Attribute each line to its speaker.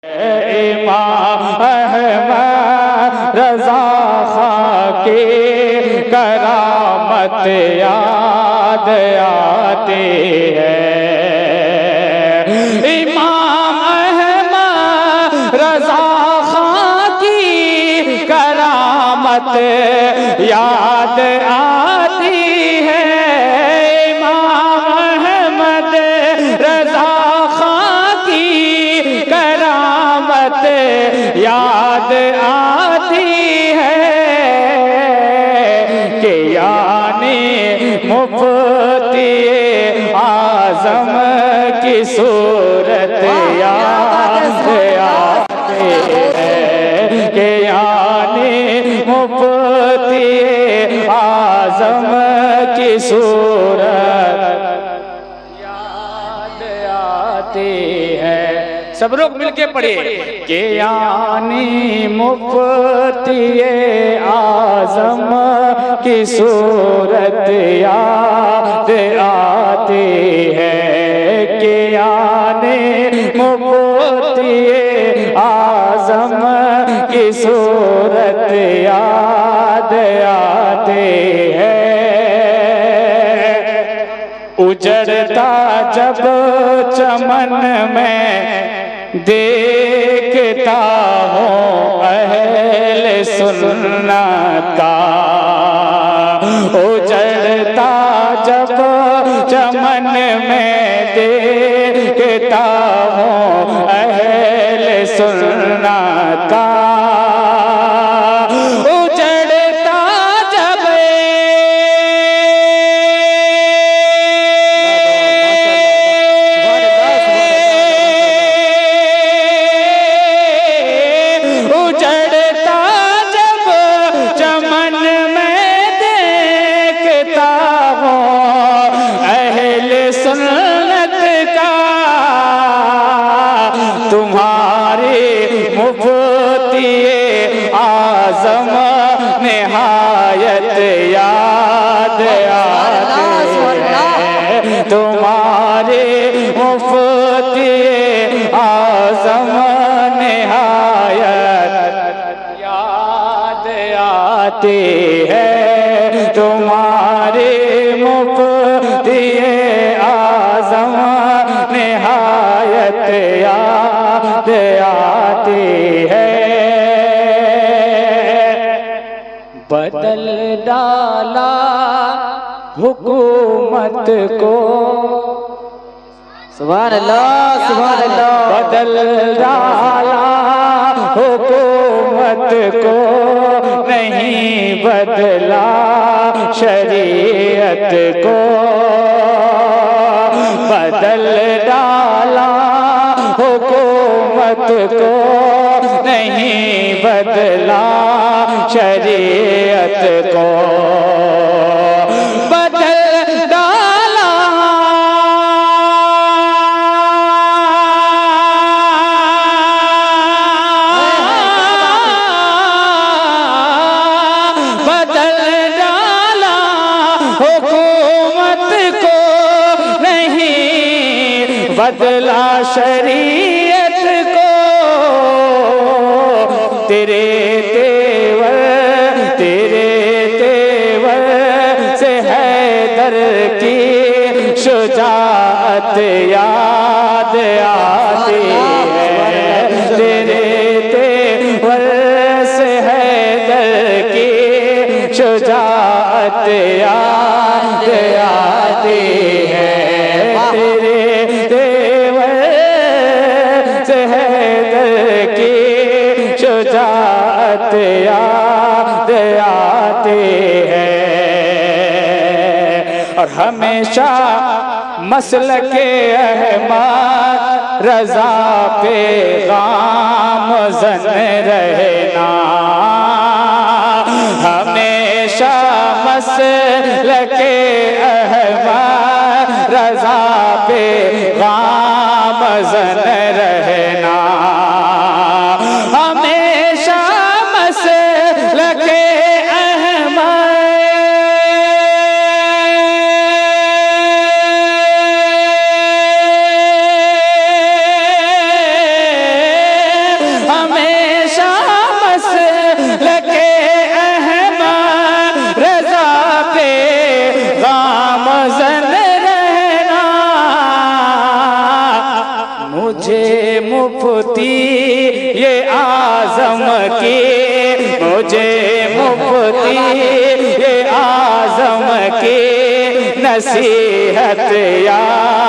Speaker 1: इमाम अहमद रज़ा खां की करामत याद आती है। इमाम अहमद रज़ा खां की करामत याद आती है। इमाम अहमद रज़ा खां की करामत याद आती है कि यानी मुफ्ती आज़म की सूरत याद आती है कि यानी मुफ्ती आज़म की सूरत याद आती है। सब लोग मिलके पढ़िए कि यानी मुफ्ती आज़म की सूरत याद आती है कि यानी मुफ्ती आज़म की सूरत याद आती है। उजड़ता जब चमन में देखता हूँ अहले सुन्नत का। उजड़ता जब चमन में देखता हूँ अहले सुन्नत का। उजड़ता जब चमन में देखता हूँ अहले सुन्नत का। तुम्हारी मुफ्ती आज़म निहायत याद आती है। तुम्हारी मुफ्ती आज़म निहायत याद आती है। तुम्हारी मुफ्ती आज़म निहायत याद आती है। बदल डाला हुकूमत को,
Speaker 2: सुभान अल्लाह सुभान अल्लाह।
Speaker 1: बदल डाला हुकूमत को, नहीं बदला शरीयत को। बदल डाला हुकूमत को, नहीं बदला शरीयत को। बदल डाला बदल डाला हुकूमत को, नहीं बदला शरीयत को। तेरे तेवर से हैदर की शुजाअत याद आती है। तेरे तेवर से हैदर की शुजाअत याद आती है। तेरे तेवर से हैदर की शुजाअत याद आती है। और हमेशा मसलके अहमद रज़ा पे गामज़न रहना। हमेशा मसलके अहमद रज़ा पे गामज़न रहना। हमेशा मसलके अहमद मुफ्ती ये आजम की, मुझे मुफ्ती ये आजम की नसीहत याद